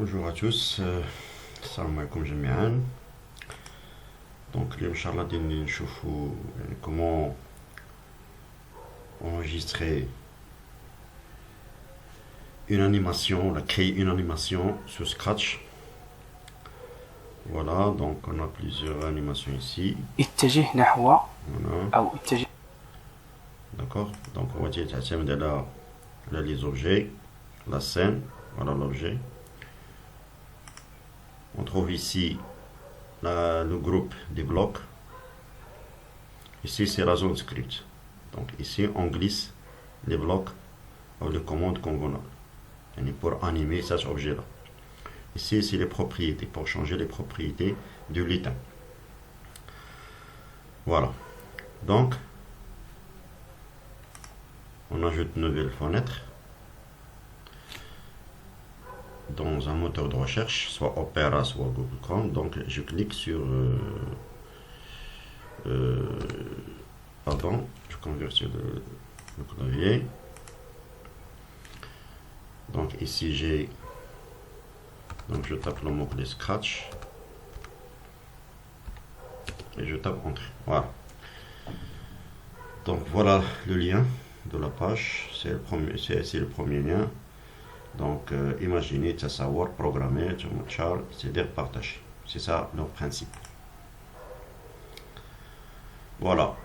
Bonjour à tous, salam alaikum jami'an. Donc, Inch'Allah, comment enregistrer une animation, créer une animation sur Scratch. Voilà, donc on a plusieurs animations ici. اتجه نحو Voilà, أو اتجه. d'accord. Donc, on va dire là les objets, la scène, voilà l'objet. On trouve ici le groupe des blocs. Ici, c'est la zone script. Donc, ici, on glisse les blocs avec les commandes convenables. Et pour animer cet objet-là. Ici, c'est les propriétés, pour changer les propriétés du lutin. Voilà. Donc, on ajoute une nouvelle fenêtre dans un moteur de recherche, soit Opera, soit Google Chrome. Donc, je clique sur... pardon, je convertis le clavier. Donc, ici, j'ai... Donc, je tape le mot-clé Scratch. Et je tape Entrée. Voilà. Donc, voilà le lien de la page. C'est le premier lien. Donc, imaginez, savoir programmer, c'est-à-dire partager. C'est ça leur principe. Voilà.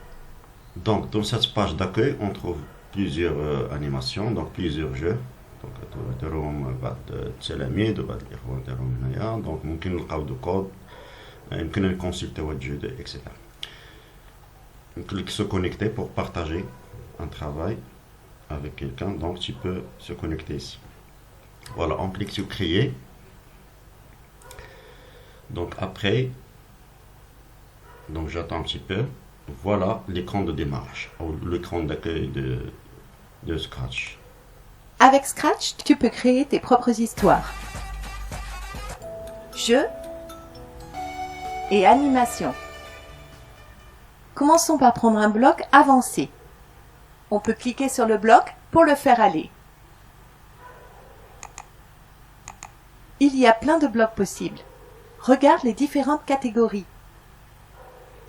Donc, dans cette page d'accueil, on trouve plusieurs animations, donc plusieurs jeux. Donc, بعد التلاميذ وبعد الإخوان دارهم هنايا. Donc, ممكن نلقاو دو كود، يمكن نكونسلتيو هاد الجو etc. On clique se connecter pour partager un travail avec quelqu'un. Donc, tu peux se connecter ici. Voilà, on clique sur créer. Donc, après, donc j'attends un petit peu. Voilà l'écran de démarrage, ou l'écran d'accueil de Scratch. Avec Scratch, tu peux créer tes propres histoires. Jeux et animations. Commençons par prendre un bloc avancé. On peut cliquer sur le bloc pour le faire aller. Il y a plein de blocs possibles. Regarde les différentes catégories.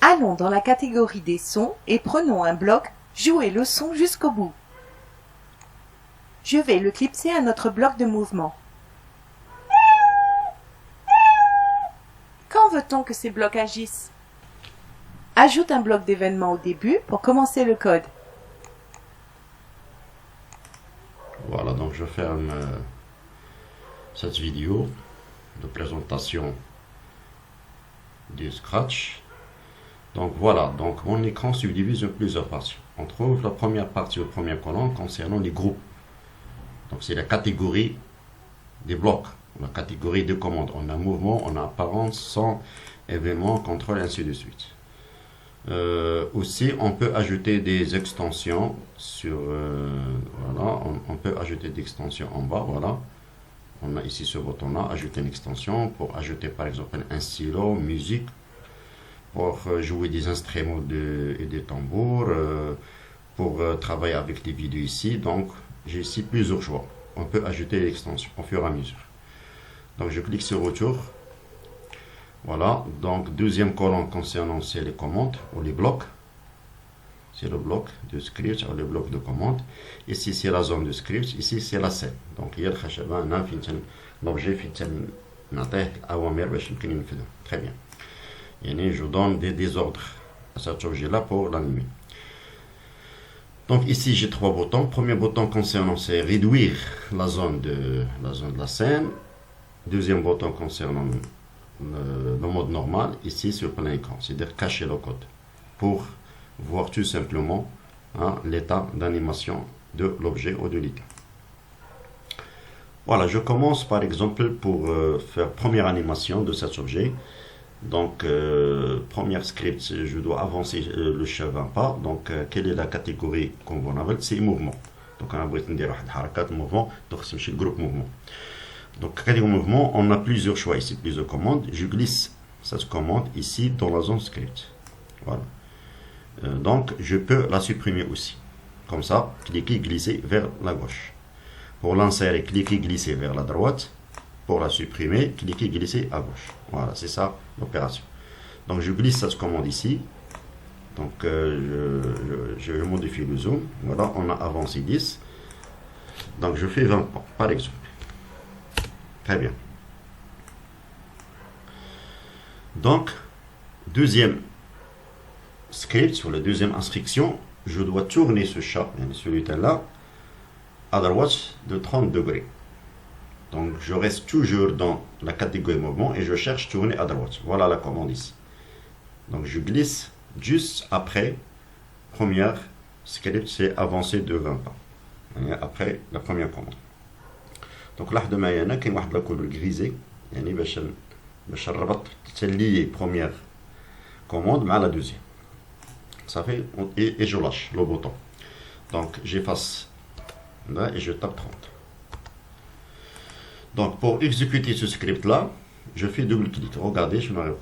Allons dans la catégorie des sons et prenons un bloc, jouer le son jusqu'au bout. Je vais le clipser à notre bloc de mouvement. Quand veut-on que ces blocs agissent? Ajoute un bloc d'événement au début pour commencer le code. Voilà, donc je ferme cette vidéo de présentation du Scratch. Donc voilà, donc mon écran se divise en plusieurs parties. On trouve la première partie, le premier colonne concernant les groupes. Donc c'est la catégorie des blocs, la catégorie de commandes. On a mouvement, on a apparence, son, événement, contrôle, ainsi de suite. Aussi, on peut ajouter des extensions sur... voilà, on peut ajouter des extensions en bas, voilà. On a ici ce bouton-là, ajouter une extension pour ajouter par exemple un stylo, musique, pour jouer des instruments et des tambours, pour travailler avec les vidéos ici. Donc, j'ai ici plusieurs choix. On peut ajouter l'extension au fur et à mesure. Donc, je clique sur Retour. Voilà. Donc, deuxième colonne concernant, c'est les commandes ou les blocs. C'est le bloc de script ou le bloc de commande. Ici, c'est la zone de script. Ici, c'est la scène. Donc, il y a l'objet très bien. Et je donne des ordres à cet objet-là pour l'animer. Donc ici, j'ai trois boutons. Premier bouton concernant, c'est réduire la zone de la scène. Deuxième bouton concernant le mode normal, ici sur plein écran, c'est-à-dire cacher le code pour voir tout simplement l'état d'animation de l'objet ou de l'item. Voilà, je commence par exemple pour faire première animation de cet objet. Donc, premier script, je dois avancer le chef un pas. Donc, quelle est la catégorie convenable? C'est mouvement. Donc, on a besoin de faire mouvement. Donc, c'est le groupe mouvement. Donc, catégorie mouvement, on a plusieurs choix ici, plusieurs commandes. Je glisse cette commande ici dans la zone script. Voilà. Donc, je peux la supprimer aussi. Comme ça, cliquer, glisser vers la gauche. Pour l'insérer, cliquer, glisser vers la droite. Pour la supprimer, cliquez, glissez à gauche. Voilà, c'est ça l'opération. Donc je glisse cette commande ici. Donc je modifie le zoom. Voilà, on a avancé 10. Donc je fais 20 pas, par exemple. Très bien. Donc, deuxième script, sur la deuxième instruction, je dois tourner ce chat, celui-là, à droite de 30 degrés. Donc je reste toujours dans la catégorie mouvement et je cherche tourner à droite. Voilà la commande ici. Donc je glisse juste après première script, c'est avancer de 20 pas. Après la première commande. Donc là, il y a une couleur grisée. باش نربط تليي première commande مع la deuxième. Ça fait et je lâche le bouton. Donc j'efface là et je tape 30. Donc pour exécuter ce script là, je fais double clic. Regardez, je vais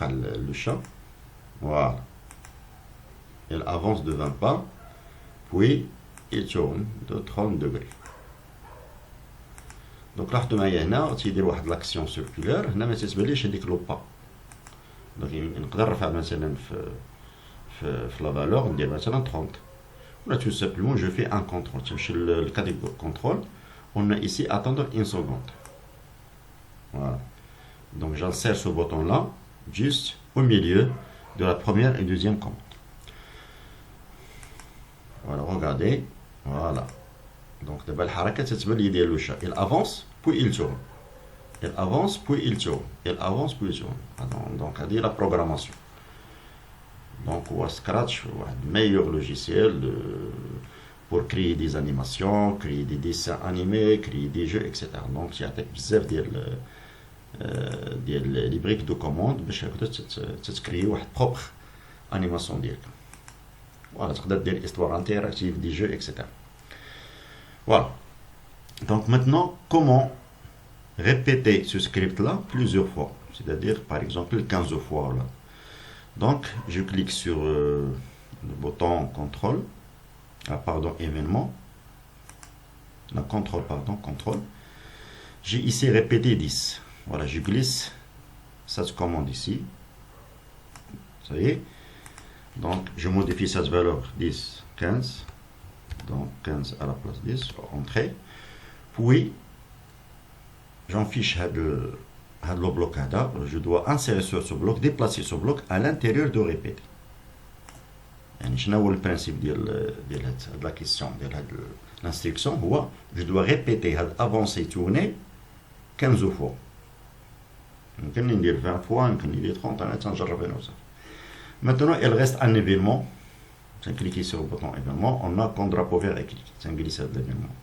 le chat. Voilà. Il avance de 20 pas, puis il tourne de 30 degrés. Donc là, tu as l'action circulaire, tu as le pas. Donc on peut faire la valeur, on dit maintenant 30. Là, tout simplement, je fais un contrôle. Sur le catégorie contrôle, on a ici attendre une seconde. Voilà. Donc j'insère ce bouton-là, juste au milieu de la première et deuxième commande. Voilà, regardez. Voilà. Donc il avance, puis il tourne. Il avance, puis il tourne. Il avance, puis il tourne. Donc, c'est la programmation. Donc, Scratch, le meilleur logiciel pour créer des animations, créer des dessins animés, créer des jeux, etc. Donc, il y a des briques de commande pour créer une propre animation. Voilà, tu peux faire des histoires interactives, des jeux, etc. Voilà. Donc maintenant, comment répéter ce script-là plusieurs fois? C'est-à-dire, par exemple, 15 fois. Là. Donc, je clique sur le bouton contrôle. Événement. Contrôle. J'ai ici répété 10. Voilà, je glisse cette commande ici. Ça y est. Donc, je modifie cette valeur 10, 15. Donc 15 à la place 10, entrée. Puis, j'en fiche le bloc. Je dois insérer sur ce bloc, déplacer ce bloc à l'intérieur de répéter. Je n'ai pas le principe de la question, de l'instruction. Je dois répéter, avancer, tourner 15 fois. Je peux dire 20 fois, je peux dire 30 fois. Maintenant, il reste un événement. Cliquez sur le bouton événement, on a un drapeau vert et cliquez. C'est un glissade d'événement.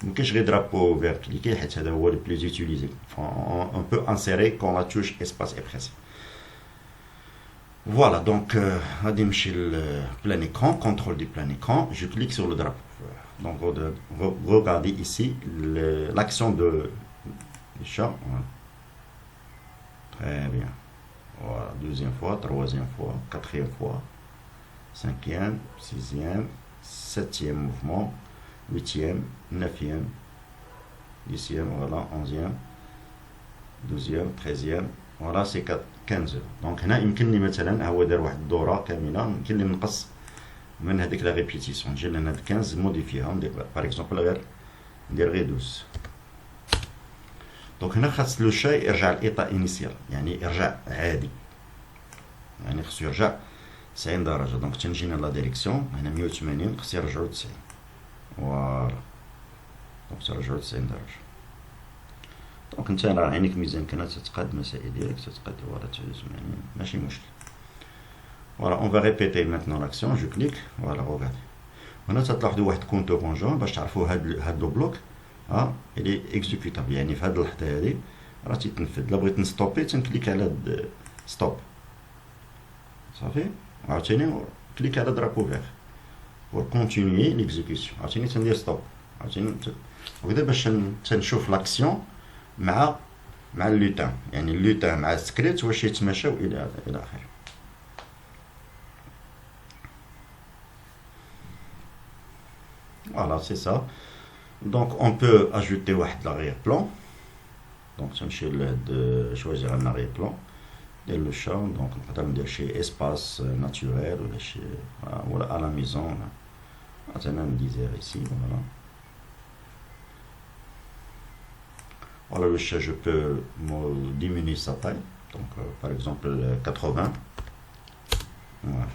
Donc, je vais drapeau vert cliquer, c'est le plus utilisé. On peut insérer quand la touche espace est pressée. Voilà, donc, le plein écran, contrôle du plein écran, je clique sur le drapeau vert. Donc, regardez ici l'action du chat. Très bien. Voilà, deuxième fois, troisième fois, quatrième fois. 5e, 6e, 7e mouvement, 8e, 9e, 10e, voilà, 11e, 12e, 13e, voilà, c'est 15. Donc هنا يمكن لي مثلا هو دار واحد الدوره كامله يمكن لي نقص من هذيك لا ريبيتيسيون نجي لهنا 15 موديفيها ندير باغ اكزومبل ندير غير 12. دونك هنا خاص لو شاي يرجع للاطار انيسيال يعني يرجع عادي يعني خصو يرجع 90 درجة. دونك تنجينا لا ديريكسيون هنا 180 خص يرجعو 90. فوالا دونك ترجعو 90 درجة. دونك نتا راه عينيك ميزان كنا تتقاد المسائل ديالك تتقاد فوالا 80 ماشي مشكل. فوالا اون فا ريبيتي ماتنون لاكسيون جو كليك فوالا روغادي. هنا تلاحظوا واحد كونتو كونجون باش تعرفوا هاد لو بلوك الي اكزيكوتابل يعني في هاد اللحظة هادي راه تيتنفذ. لا بغيت نستوبي تنكليك على هاد ستوب صافي. عاوتاني كليك على drapeau vert pour continuer l'exécution. عاوتاني تندير ستوب عاوتاني وكذا باش تنشوف لاكسيون مع اللوتان يعني اللوتان مع السكريبت واش يتماشاو الى اخره. Voilà, c'est ça. Donc on peut ajouter واحد l'arrière-plan. Donc je choisir un arrière-plan et le champ, donc on peut chez espace naturel ou chez voilà, à la maison. Maintenant un désert ici, voilà. Voilà le chat, je peux diminuer sa taille, donc par exemple 80. Voilà.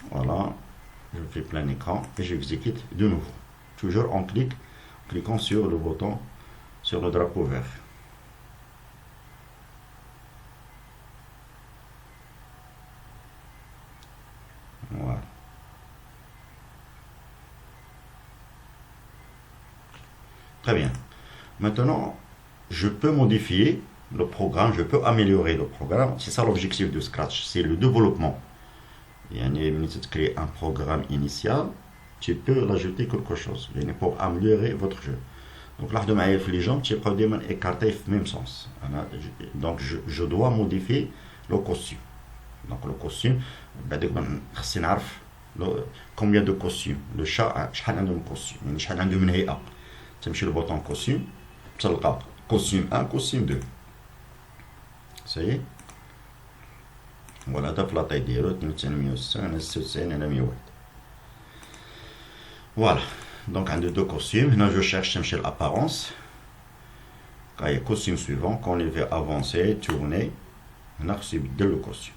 Voilà, je fais plein écran et j'exécute de nouveau. Toujours en cliquant sur le bouton, sur le drapeau vert. Voilà. Très bien. Maintenant, je peux modifier le programme, je peux améliorer le programme. C'est ça l'objectif de Scratch, c'est le développement. Tu crées un programme initial, tu peux rajouter quelque chose pour améliorer votre jeu. Donc là, les gens, tu peux écarter dans le même sens. Donc je dois modifier le costume. Donc le costume, combien de costumes le chat, شحال عنده من costume, يعني شحال عنده من هيئة. تمشي le bouton costume, تلقى costume 1, costume 2. Ça y est. Voilà, داف لا طاي ديالو 260 على 96 على 101. Voilà. Donc un de deux costumes. Là je cherche l'apparence. Quand il y a costume suivant, quand il veut avancer, tourner, on a reçu le costume.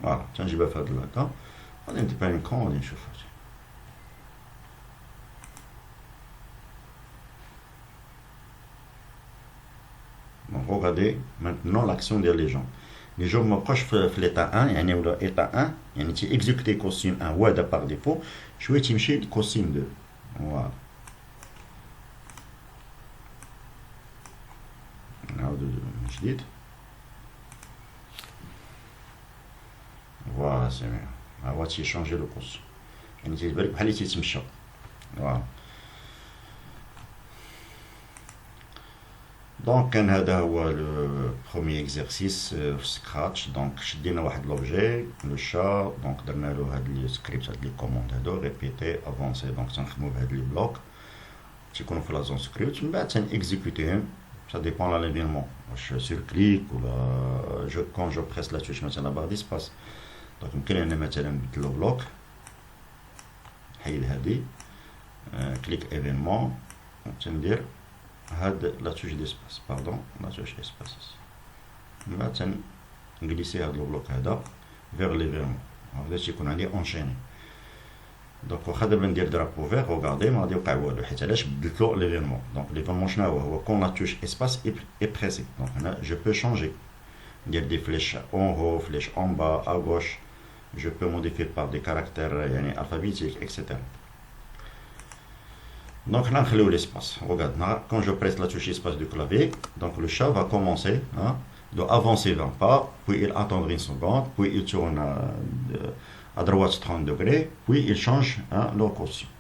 Voilà, tiens, je vais faire de là. On n'est pas un camp, on est chauffeur. Donc regardez maintenant l'action des légendes. Les gens m'approchent في l'état 1 يعني ولا état 1 يعني تي exécuter costume 1 وهذا par défaut شويه تمشي لcostume 2 voilà نعاود من جديد voilà c'est bien ها هو تيشونجي لو costume يعني تيبان لك بحال اللي تيتمشى voilà. Donc كان هذا هو le premier exercice في Scratch. Donc شدينا واحد l'objet le chat, donc درنا له هاد لي سكريبت هاد لي كوموند هادو ريبيتي افونسي. دونك تنخدمو بهاد لي بلوك تيكونوا في لا زون سكريبت من بعد تنكزيكوتيهم. Ça dépend de l'événement. Je sur-clique ou quand je presse la touche مثلا la barre d'espace. Donc يمكن أنا مثلا نبدلو بلوك نحيد هادي كليك événement تندير هاد لا توش ديسباس باردون لا توش اسباس من بعد تنجليسي هاد البلوك هذا فيغ ليفيرمون هذا تيكون عندي اونشيني. دونك واخا دابا ندير درابو فيغ روغاردي ما غادي يوقع والو حيت علاش بدلتلو ليفيرمون. دونك ليفيرمون شنو هو كون لا توش اسباس اي بريسي. دونك هنا جو بو شونجي ندير دي فليش اون هو فليش اون با ا غوش. جو بو موديفي بار دي كاركتير يعني الفابيتيك اكسيتيرا. Donc là, on l'espace. Regarde, quand je presse la touche espace du clavier, donc le chat va commencer d'avancer 20 pas, puis il attendra une seconde, puis il tourne à droite 30 degrés, puis il change leur costume.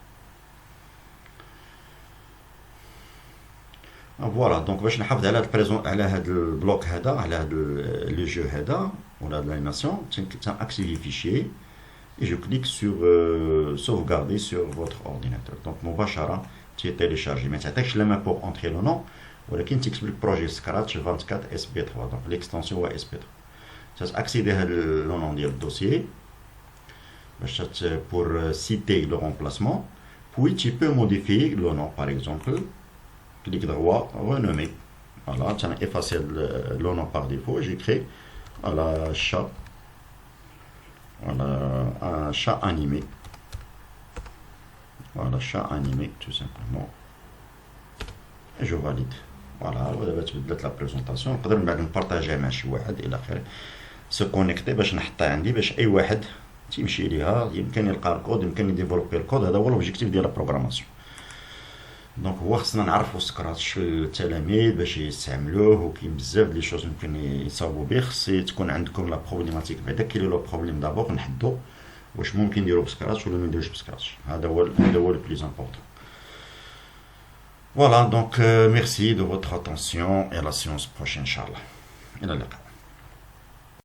Voilà, donc باش نحافظ على على هذا البلوك هذا على هذا le jeu هذا ولا l'animation, تنأكسيفي fichier. Et je clique sur sauvegarder sur votre ordinateur. Donc مباشرة télécharger. Mais تعطيكش la main pour entrer le nom, ولكن تكتب لك projet Scratch 24 SP3. Donc l'extension هو SP3. تاكسيدي هذا le nom ديال الدوسيي باش pour citer le remplacement. Puis tu peux modifier le nom, par exemple. Clic droit, renommer. Voilà, tu as effacé le nom par défaut. J'écris voilà, chat. Voilà, un chat animé. Voilà, chat animé, tout simplement. Et je valide. Voilà, ودابا تبدلت لا بريزونطاسيون. نقدر من بعد نبارطاجيها مع شي واحد الى اخره. سو كونيكتي باش نحطها عندي باش اي واحد تيمشي ليها يمكن يلقى الكود يمكن يديفلوبي الكود. هذا هو لوبجيكتيف ديال البروغراماسيون. دونك هو خصنا نعرفوا سكراتش التلاميذ باش يستعملوه وكاين بزاف لي شوز ممكن يصاوبوا به. خص تكون عندكم لا بروبليماتيك بعدا كاين لو بروبليم دابور نحدو واش ممكن نديرو بسكراتش ولا ما نديروش بسكراتش. هذا هو لو بليز امبورطون. Voilà, donc merci de votre attention et à la séance prochaine, Inch'Allah. إلى اللقاء.